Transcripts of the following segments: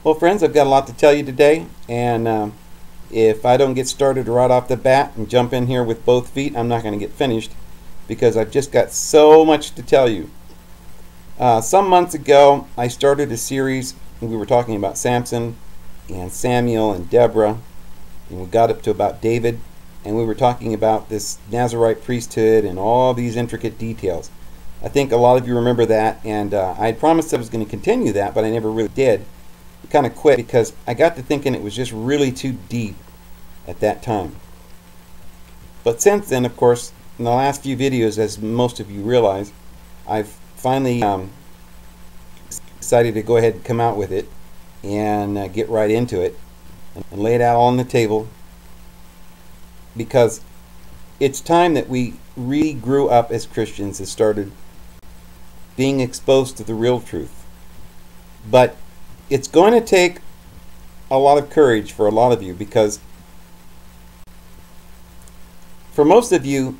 Well, friends, I've got a lot to tell you today, and if I don't get started right off the bat and jump in here with both feet, I'm not going to get finished because I've just got so much to tell you. Some months ago, I started a series, and we were talking about Samson and Samuel and Deborah, and we got up to about David, and we were talking about this Nazarite priesthood and all these intricate details. I think a lot of you remember that, and I had promised I was going to continue that, but I never really did. I kind of quit because I got to thinking it was just really too deep at that time. But since then, of course, in the last few videos, as most of you realize, I've finally decided to go ahead and come out with it and get right into it and lay it out on the table, because it's time that we really grew up as Christians and started being exposed to the real truth. But it's going to take a lot of courage for a lot of you, because for most of you,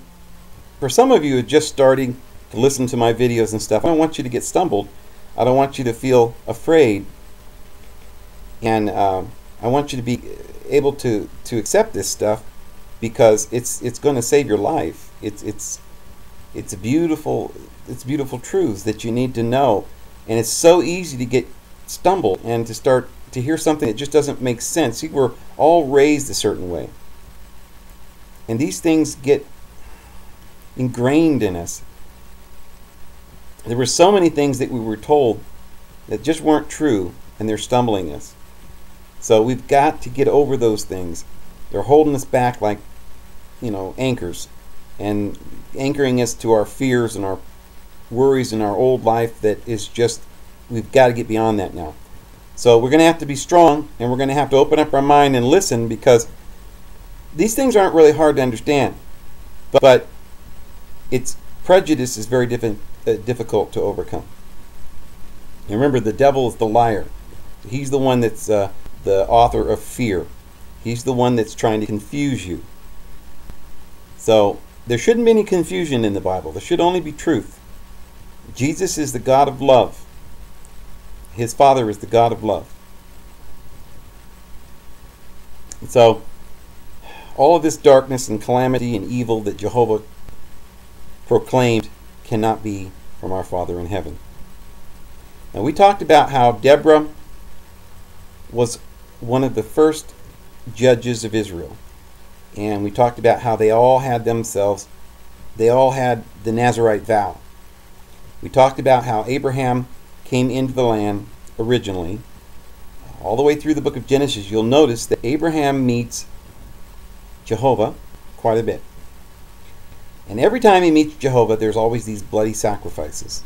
for some of you who are just starting to listen to my videos and stuff, I don't want you to get stumbled. I don't want you to feel afraid. And I want you to be able to accept this stuff, because it's going to save your life. It's beautiful truths that you need to know. And it's so easy to get stumbled and to start to hear something that just doesn't make sense. See, we're all raised a certain way, and these things get ingrained in us. There were so many things that we were told that just weren't true, and they're stumbling us. So we've got to get over those things. They're holding us back like, anchors, and anchoring us to our fears and our worries in our old life that is just, we've got to get beyond that now. So we're going to have to be strong, and we're going to have to open up our mind and listen, because these things aren't really hard to understand, but prejudice is very difficult to overcome. And remember, the devil is the liar. He's the one that's the author of fear. He's the one that's trying to confuse you. So there shouldn't be any confusion in the Bible. There should only be truth. Jesus is the God of love. His Father is the God of love. And so all of this darkness and calamity and evil that Jehovah proclaimed cannot be from our Father in heaven. Now, we talked about how Deborah was one of the first judges of Israel. And we talked about how they all had the Nazarite vow. We talked about how Abraham came into the land originally. All the way through the book of Genesis, you'll notice that Abraham meets Jehovah quite a bit. And every time he meets Jehovah, there's always these bloody sacrifices.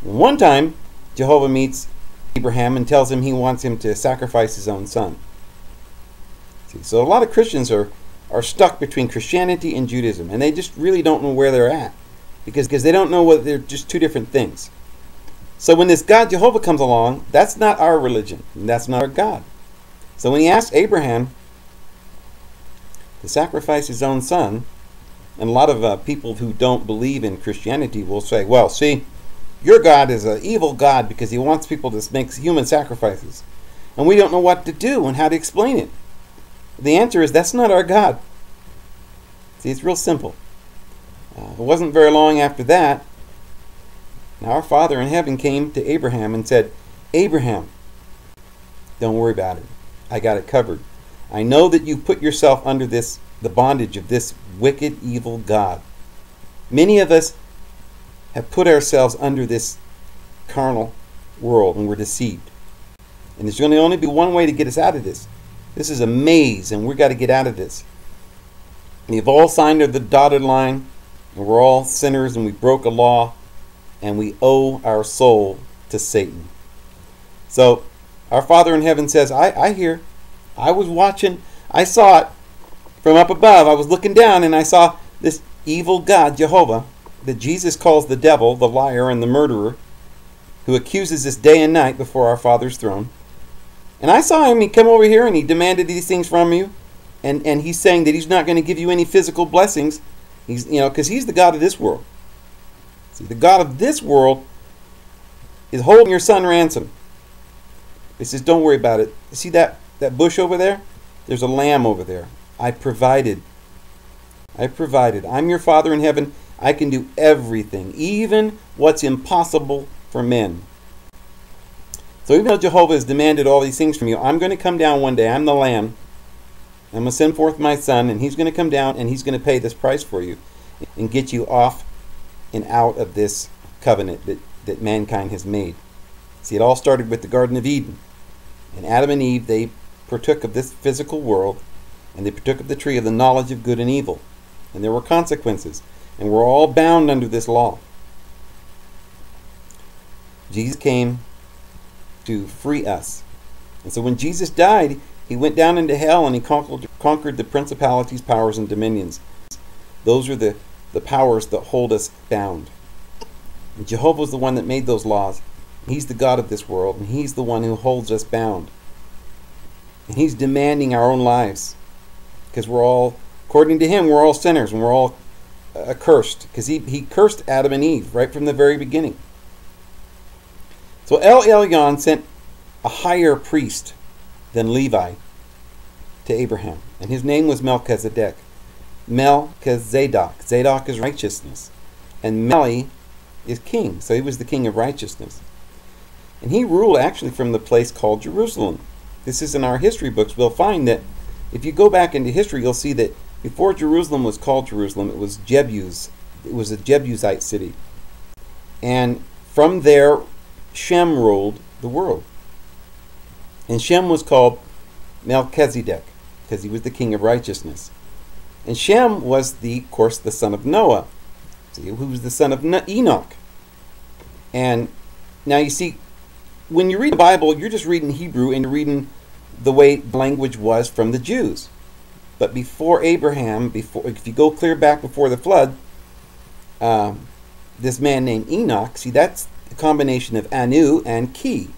One time, Jehovah meets Abraham and tells him he wants him to sacrifice his own son. See, so a lot of Christians are stuck between Christianity and Judaism, and they just really don't know where they're at, because they don't know whether they're just two different things. So when this God Jehovah comes along, that's not our religion, and that's not our God. So when he asked Abraham to sacrifice his own son, and a lot of people who don't believe in Christianity will say, well, see, your God is an evil God because he wants people to make human sacrifices, and we don't know what to do and how to explain it. The answer is, that's not our God. See, it's real simple. It wasn't very long after that, now our Father in heaven came to Abraham and said, Abraham, don't worry about it. I got it covered. I know that you put yourself under the bondage of this wicked, evil God. Many of us have put ourselves under this carnal world, and we're deceived. And there's going to only be one way to get us out of this. This is a maze, and we've got to get out of this. And you've all signed the dotted line, and we're all sinners, and we broke a law, and we owe our soul to Satan. So our Father in heaven says, I hear. I was watching. I saw it from up above. I was looking down, and I saw this evil God, Jehovah, that Jesus calls the devil, the liar, and the murderer, who accuses us day and night before our Father's throne. And I saw him. He come over here, and he demanded these things from you. And he's saying that he's not going to give you any physical blessings. He's, because he's the God of this world. See, the God of this world is holding your son ransom. He says, don't worry about it. See that bush over there? There's a lamb over there. I provided. I'm your Father in heaven. I can do everything, even what's impossible for men. So even though Jehovah has demanded all these things from you, I'm going to come down one day. I'm the Lamb. I'm going to send forth my Son, and he's going to come down, and he's going to pay this price for you and get you off and out of this covenant that mankind has made. See, it all started with the Garden of Eden. And Adam and Eve, they partook of this physical world, and they partook of the tree of the knowledge of good and evil. And there were consequences, and we're all bound under this law. Jesus came to free us. And so when Jesus died, he went down into hell and he conquered the principalities, powers, and dominions. Those are the powers that hold us bound. And Jehovah is the one that made those laws. He's the God of this world, and he's the one who holds us bound. And he's demanding our own lives. Because we're all, according to him, we're all sinners, and we're all accursed. Because he cursed Adam and Eve right from the very beginning. So El Elyon sent a higher priest than Levi to Abraham. And his name was Melchizedek. Melchizedek. Zadok is righteousness. And Meli is king. So he was the king of righteousness. And he ruled actually from the place called Jerusalem. This is in our history books. We'll find that if you go back into history, you'll see that before Jerusalem was called Jerusalem, it was Jebus. It was a Jebusite city. And from there, Shem ruled the world. And Shem was called Melchizedek because he was the king of righteousness. And Shem was, of course, the son of Noah, who was the son of Enoch. And now you see, when you read the Bible, you're just reading Hebrew and you're reading the way the language was from the Jews. But before Abraham, if you go clear back before the flood, this man named Enoch, see, that's a combination of Anu and Ki.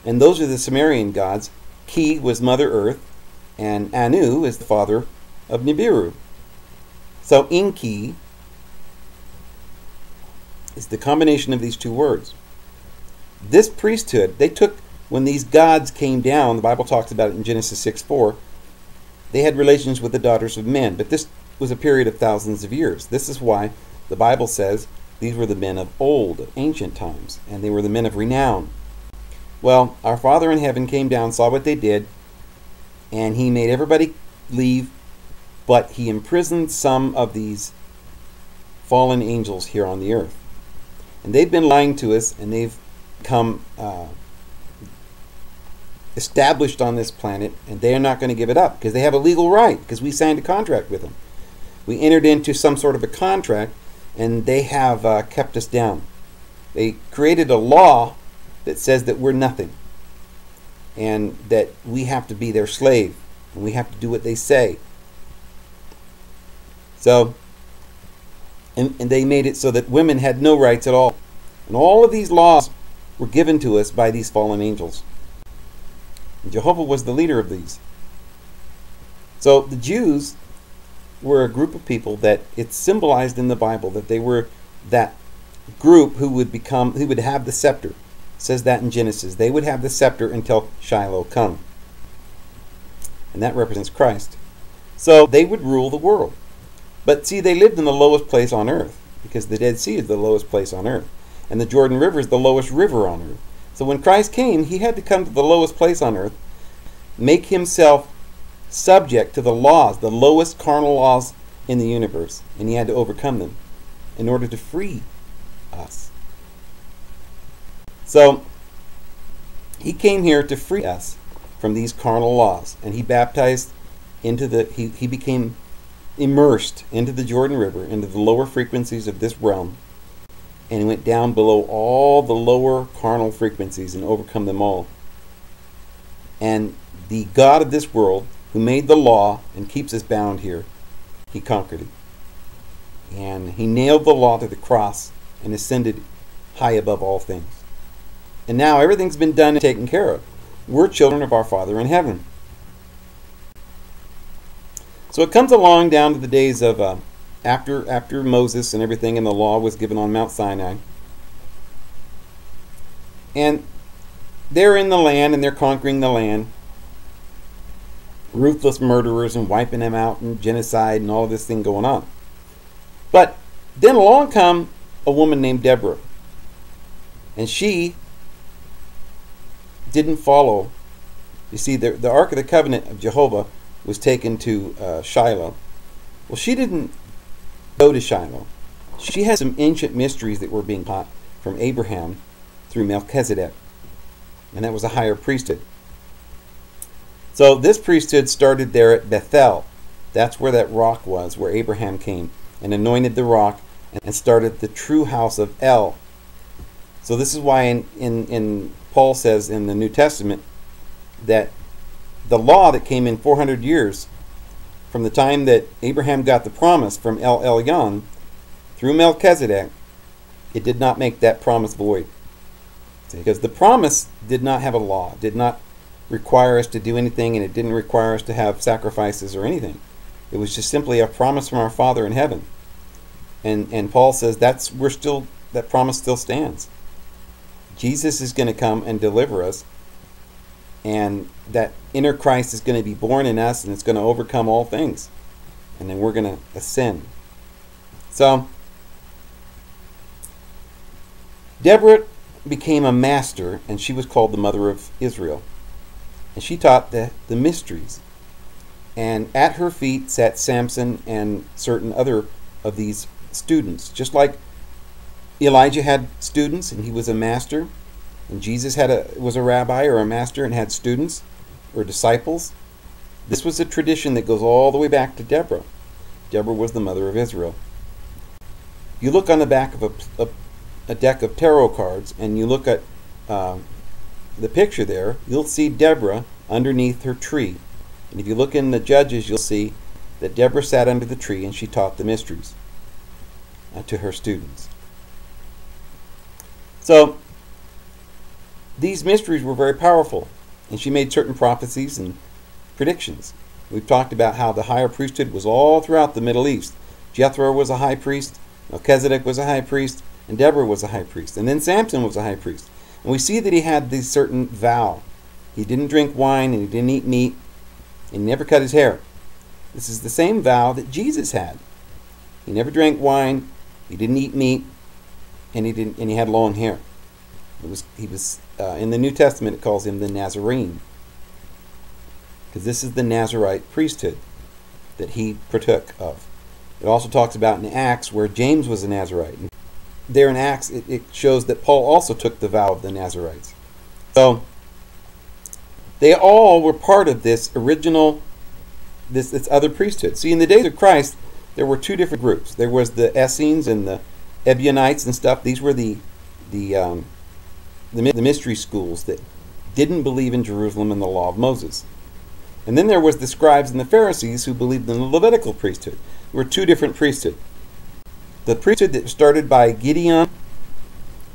And those are the Sumerian gods. Ki was Mother Earth, and Anu is the father of Nibiru. So Enki is the combination of these two words. This priesthood, they took, when these gods came down, the Bible talks about it in Genesis 6:4, they had relations with the daughters of men. But this was a period of thousands of years. This is why the Bible says these were the men of old, of ancient times, and they were the men of renown. Well, our Father in heaven came down, saw what they did, and he made everybody leave, but he imprisoned some of these fallen angels here on the earth. And they've been lying to us, and they've come established on this planet, and they are not going to give it up because they have a legal right, because we signed a contract with them. We entered into some sort of a contract, and they have kept us down. They created a law that says that we're nothing, and that we have to be their slave, and we have to do what they say. So, and they made it so that women had no rights at all. And all of these laws were given to us by these fallen angels. And Jehovah was the leader of these. So the Jews were a group of people that it's symbolized in the Bible that they were that group who would have the scepter. It says that in Genesis. They would have the scepter until Shiloh come. And that represents Christ. So they would rule the world. But see, they lived in the lowest place on earth, because the Dead Sea is the lowest place on earth. And the Jordan River is the lowest river on earth. So when Christ came, he had to come to the lowest place on earth, make himself subject to the laws, the lowest carnal laws in the universe. And he had to overcome them in order to free us. So he came here to free us from these carnal laws. And he baptized into he became immersed into the Jordan River, into the lower frequencies of this realm. And he went down below all the lower carnal frequencies and overcome them all. And the God of this world, who made the law and keeps us bound here, he conquered it. And he nailed the law to the cross and ascended high above all things. And now everything's been done and taken care of. We're children of our Father in heaven. So it comes along down to the days of after Moses and everything, and the law was given on Mount Sinai. And they're in the land and they're conquering the land. Ruthless murderers and wiping them out and genocide and all of this thing going on. But then along come a woman named Deborah. And she didn't follow. You see, the Ark of the Covenant of Jehovah was taken to Shiloh. Well, she didn't go to Shiloh. She had some ancient mysteries that were being taught from Abraham through Melchizedek. And that was a higher priesthood. So this priesthood started there at BETHEL. That's where that rock was, where Abraham came and anointed the rock and started the true house of El. So this is why in Paul says in the New Testament that the law that came in 400 years from the time that Abraham got the promise from El Elyon through Melchizedek, it did not make that promise void. Because the promise did not have a law, did not require us to do anything, and it didn't require us to have sacrifices or anything. It was just simply a promise from our Father in heaven. And Paul says that promise still stands. Jesus is going to come and deliver us, and that inner Christ is going to be born in us, and it's going to overcome all things. And then we're going to ascend. So Deborah became a master, and she was called the mother of Israel. And she taught the mysteries. And at her feet sat Samson and certain other of these students. Just like Elijah had students and he was a master, and Jesus was a rabbi or a master and had students or disciples. This was a tradition that goes all the way back to Deborah. Deborah was the mother of Israel. You look on the back of a deck of tarot cards and you look at the picture there, you'll see Deborah underneath her tree. And if you look in the Judges, you'll see that Deborah sat under the tree and she taught the mysteries to her students. So these mysteries were very powerful, and she made certain prophecies and predictions. We've talked about how the higher priesthood was all throughout the Middle East. Jethro was a high priest, Melchizedek was a high priest, and Deborah was a high priest. And then Samson was a high priest. And we see that he had this certain vow. He didn't drink wine and he didn't eat meat, and he never cut his hair. This is the same vow that Jesus had. He never drank wine, he didn't eat meat, and he had long hair. He was in the New Testament it calls him the Nazarene, because this is the Nazarite priesthood that he partook of. It also talks about in Acts where James was a Nazarite. And there in Acts it shows that Paul also took the vow of the Nazarites. So they all were part of this original, this other priesthood. See, in the days of Christ, there were two different groups. There was the Essenes and the Ebionites and stuff. These were the mystery schools that didn't believe in Jerusalem and the law of Moses. And then there was the Scribes and the Pharisees who believed in the Levitical priesthood. There were two different priesthoods. The priesthood that started by Gideon,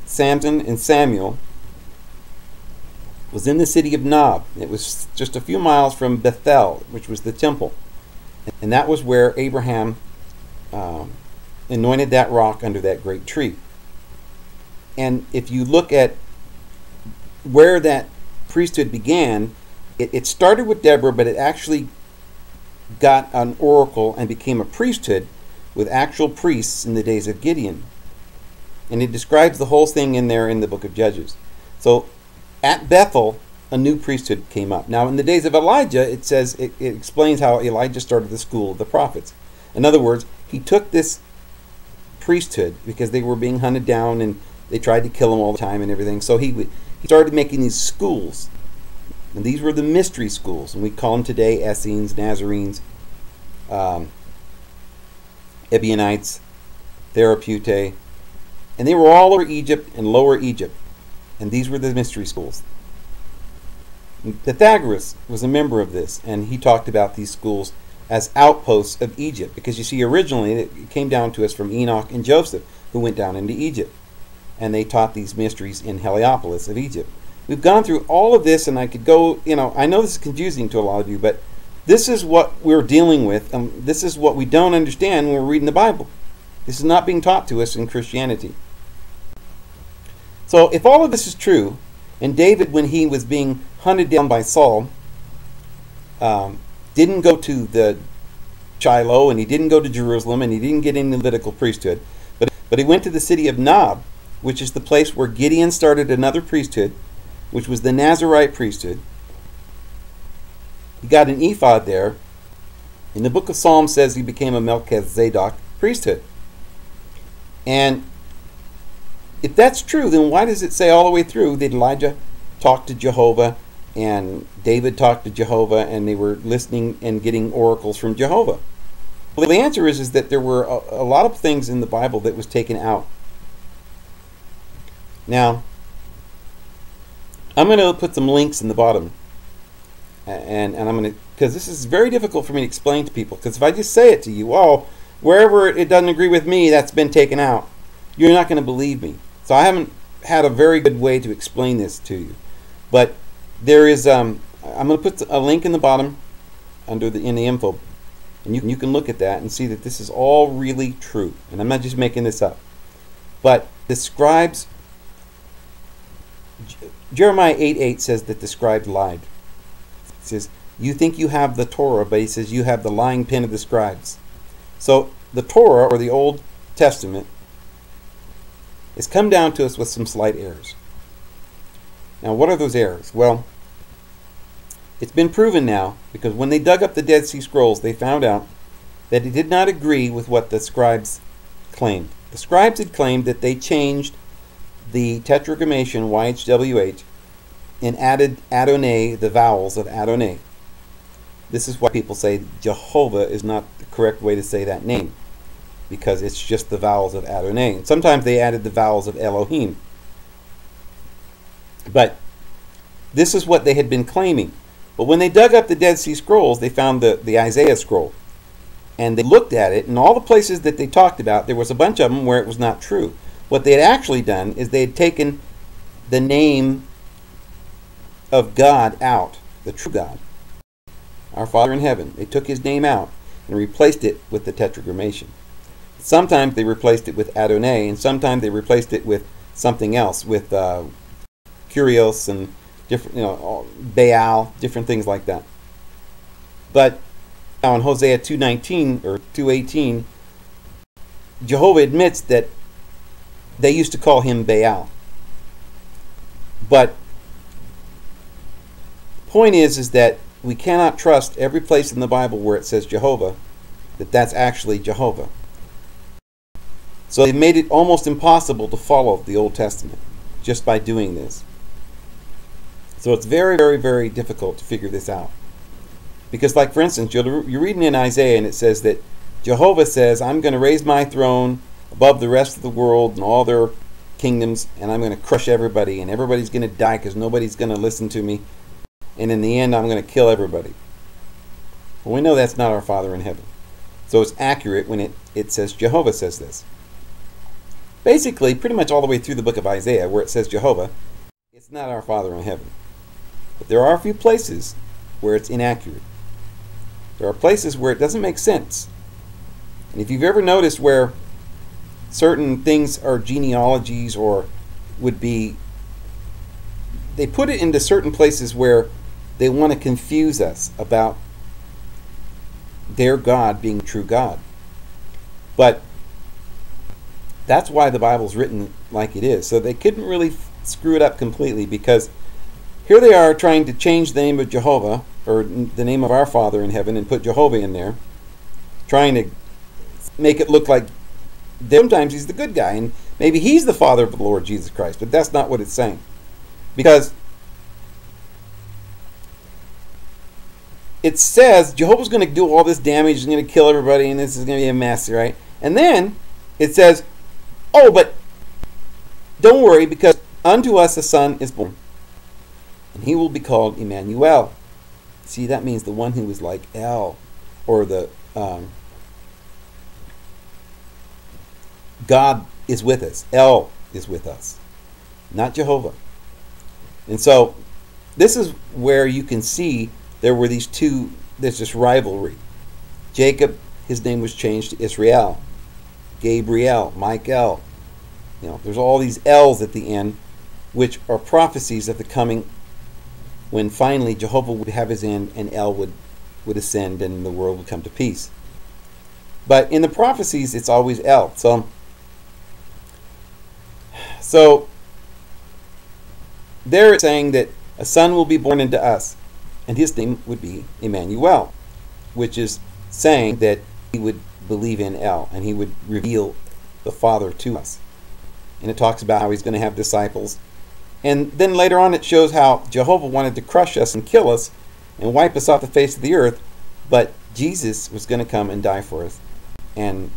Samson, and Samuel was in the city of Nob. It was just a few miles from BETHEL, which was the temple. And that was where Abraham anointed that rock under that great tree. And if you look at where that priesthood began, it started with Deborah, but it actually got an oracle and became a priesthood with actual priests in the days of Gideon. And it describes the whole thing in there in the book of Judges. So at Bethel, a new priesthood came up. Now in the days of Elijah, it says, it explains how Elijah started the school of the prophets. In other words, he took this priesthood because they were being hunted down and they tried to kill him all the time and everything. So he started making these schools. And these were the mystery schools. And we call them today Essenes, Nazarenes, Ebionites, Therapeutae. And they were all over Egypt and Lower Egypt. And these were the mystery schools. Pythagoras was a member of this, and he talked about these schools as outposts of Egypt, because you see originally it came down to us from Enoch and Joseph, who went down into Egypt, and they taught these mysteries in Heliopolis of Egypt. We've gone through all of this, and I could go, I know this is confusing to a lot of you, but this is what we're dealing with, and this is what we don't understand when we're reading the Bible. This is not being taught to us in Christianity. So if all of this is true, And David, when he was being hunted down by Saul, didn't go to the Shiloh, and he didn't go to Jerusalem, and he didn't get in the Levitical priesthood, but he went to the city of Nob, which is the place where Gideon started another priesthood, which was the Nazarite priesthood. He got an ephod there. And the book of Psalms says he became a Melchizedek priesthood. And if that's true, then why does it say all the way through that Elijah talked to Jehovah and David talked to Jehovah and they were listening and getting oracles from Jehovah? Well, the answer is that there were a lot of things in the Bible that was taken out. Now, I'm going to put some links in the bottom. And I'm going to, because this is very difficult for me to explain to people. Because if I just say it to you, oh, wherever it doesn't agree with me, that's been taken out, you're not going to believe me. So I haven't had a very good way to explain this to you. But there is, I'm going to put a link in the bottom in the info. And you can look at that and see that this is all really true. And I'm not just making this up. But the scribes, Jeremiah 8:8 says that the scribes lied. It says, you think you have the Torah, but he says you have the lying pen of the scribes. So the Torah, or the Old Testament, has come down to us with some slight errors. Now, what are those errors? Well, it's been proven now, because when they dug up the Dead Sea Scrolls, they found out that it did not agree with what the scribes claimed. The scribes had claimed that they changed the tetragrammaton, YHWH, and added Adonai, the vowels of Adonai. This is why people say Jehovah is not the correct way to say that name, because it's just the vowels of Adonai. And sometimes they added the vowels of Elohim. But this is what they had been claiming. But when they dug up the Dead Sea Scrolls, they found the Isaiah scroll. And they looked at it, and all the places that they talked about, there was a bunch of them where it was not true. What they had actually done is they had taken the name of God out, the true God, our Father in heaven. They took his name out and replaced it with the tetragrammaton. Sometimes they replaced it with Adonai, and sometimes they replaced it with something else, with Kyrios and different, Baal, different things like that. But now in Hosea 2:19 or 2:18, Jehovah admits that they used to call him Baal. But the point is that we cannot trust every place in the Bible where it says Jehovah, that that's actually Jehovah. So they've made it almost impossible to follow the Old Testament just by doing this. So it's very, very, very difficult to figure this out. Because, like, for instance, you're reading in Isaiah and it says that Jehovah says, I'm going to raise my throne above the rest of the world and all their kingdoms, and I'm going to crush everybody, and everybody's going to die because nobody's going to listen to me, and in the end I'm going to kill everybody. Well, we know that's not our Father in heaven. So it's accurate when it says Jehovah says this. Basically, pretty much all the way through the book of Isaiah where it says Jehovah, it's not our Father in heaven. But there are a few places where it's inaccurate. There are places where it doesn't make sense. And if you've ever noticed where certain things are genealogies or would be, they put it into certain places where they want to confuse us about their God being true God. But that's why the Bible's written like it is. So they couldn't really screw it up completely, because here they are trying to change the name of Jehovah, or the name of our Father in heaven, and put Jehovah in there, trying to make it look like sometimes he's the good guy, and maybe he's the Father of the Lord Jesus Christ, but that's not what it's saying. Because it says Jehovah's going to do all this damage, he's going to kill everybody, and this is going to be a mess, right? And then it says, oh, but don't worry, because unto us a son is born, and he will be called Emmanuel. See, that means the one who is like El, or the God is with us. El is with us, not Jehovah. And so this is where you can see there were these two, there's this rivalry. Jacob, his name was changed to Israel. Gabriel, Michael. There's all these L's at the end. which are prophecies of the coming when finally Jehovah would have his end and El would ascend and the world would come to peace. But in the prophecies, it's always El. So they're saying that a son will be born into us, and his name would be Emmanuel, which is saying that he would believe in El, and he would reveal the Father to us. And it talks about how he's going to have disciples. And then later on it shows how Jehovah wanted to crush us and kill us and wipe us off the face of the earth, but Jesus was going to come and die for us, and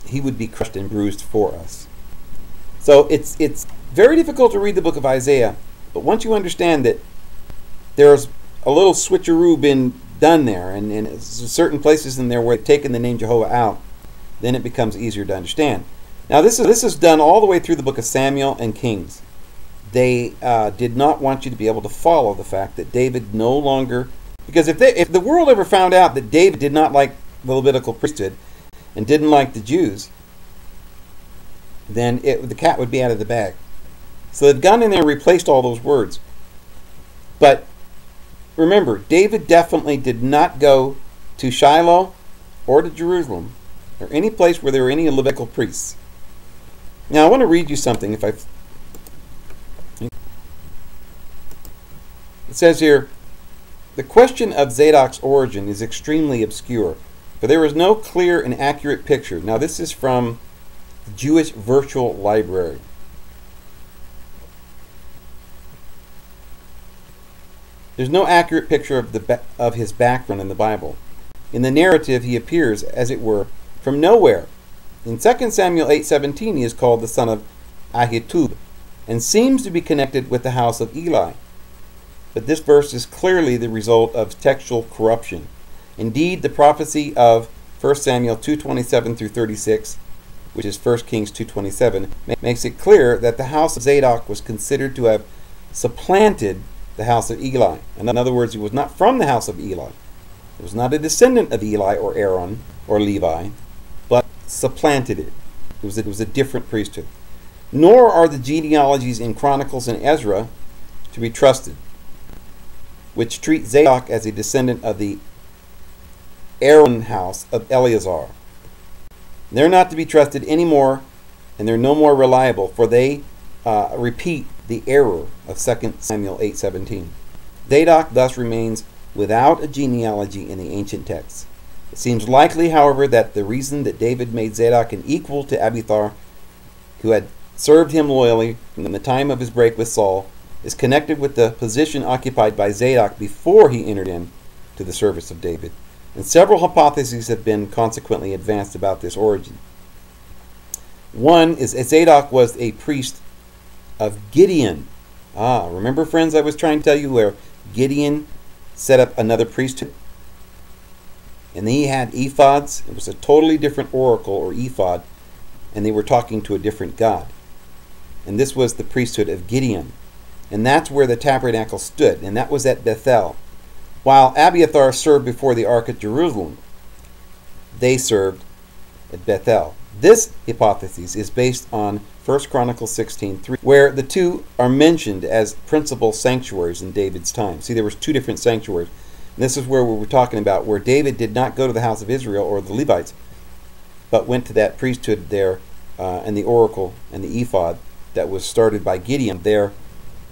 he would be crushed and bruised for us. So it's very difficult to read the book of Isaiah, but once you understand that there's a little switcheroo been done there, and certain places in there where they've taken the name Jehovah out, then it becomes easier to understand. Now this is done all the way through the book of Samuel and Kings. They did not want you to be able to follow the fact that David no longer, because if the world ever found out that David did not like the Levitical priesthood and didn't like the Jews, then the cat would be out of the bag. So they've gone in there and replaced all those words. But remember, David definitely did not go to Shiloh or to Jerusalem or any place where there were any Levitical priests. Now I want to read you something. It says here, the question of Zadok's origin is extremely obscure, for there is no clear and accurate picture. Now this is from the Jewish Virtual Library. There's no accurate picture of his background in the Bible. In the narrative, he appears, as it were, from nowhere. In 2 Samuel 8:17, he is called the son of Ahitub, and seems to be connected with the house of Eli. But this verse is clearly the result of textual corruption. Indeed, the prophecy of 1 Samuel 2:27 through 36, which is 1 Kings 2:27, makes it clear that the house of Zadok was considered to have supplanted the house of Eli. In other words, he was not from the house of Eli. He was not a descendant of Eli or Aaron or Levi, but supplanted it. It was a different priesthood. Nor are the genealogies in Chronicles and Ezra to be trusted, which treat Zadok as a descendant of the Aaron house of Eleazar. They're not to be trusted anymore, and they're no more reliable, for they repeat the error of 2 Samuel 8:17. Zadok thus remains without a genealogy in the ancient texts. It seems likely, however, that the reason that David made Zadok an equal to Abiathar, who had served him loyally from the time of his break with Saul, is connected with the position occupied by Zadok before he entered into the service of David. And several hypotheses have been consequently advanced about this origin. One is that Zadok was a priest of Gideon. Remember, friends, I was trying to tell you where Gideon set up another priesthood? And he had ephods. It was a totally different oracle or ephod, and they were talking to a different god. And this was the priesthood of Gideon. And that's where the tabernacle stood, and that was at Bethel. While Abiathar served before the ark at Jerusalem, they served at Bethel. This hypothesis is based on 1 Chronicles 16:3, where the two are mentioned as principal sanctuaries in David's time. See, there was two different sanctuaries. And this is where we were talking about, where David did not go to the house of Israel or the Levites, but went to that priesthood there, and the oracle and the ephod that was started by Gideon there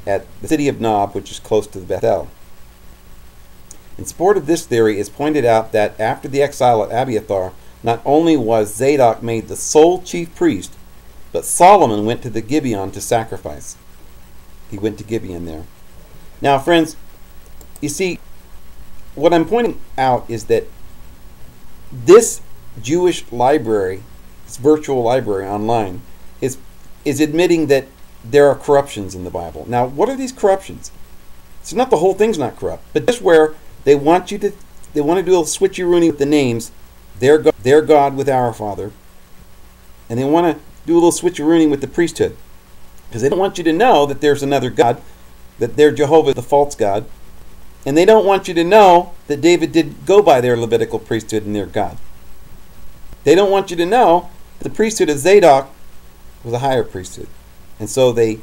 at the city of Nob, which is close to Bethel. In support of this theory, it's pointed out that after the exile of Abiathar, not only was Zadok made the sole chief priest, but Solomon went to the Gibeon to sacrifice. He went to Gibeon there. Now, friends, you see, what I'm pointing out is that this Jewish library, this virtual library online, is admitting that there are corruptions in the Bible. Now, what are these corruptions? It's not the whole thing's not corrupt, but just where they want to do a little switcheroonie with the names, their God with our Father, and they want to do a little switcheroonie with the priesthood, because they don't want you to know that there's another God, that their Jehovah is the false God, and they don't want you to know that David did go by their Levitical priesthood and their God. They don't want you to know that the priesthood of Zadok was a higher priesthood. And so they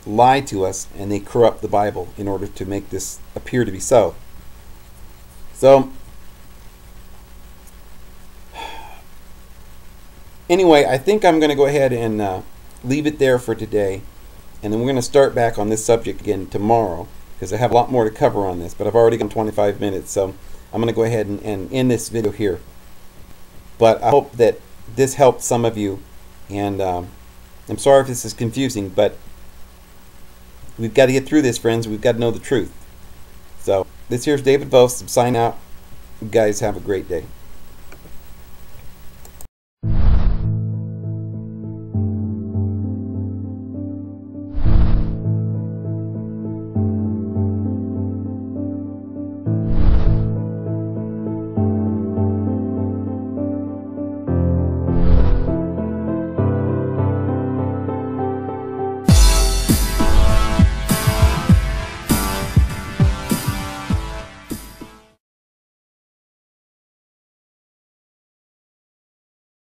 lie to us and they corrupt the Bible in order to make this appear to be so. So, anyway, I think I'm going to go ahead and leave it there for today. And then we're going to start back on this subject again tomorrow, because I have a lot more to cover on this. But I've already gone 25 minutes, so I'm going to go ahead and end this video here. But I hope that this helped some of you. And I'm sorry if this is confusing, but we've got to get through this, friends. We've got to know the truth. So this here's David Vose. Sign out. You guys have a great day.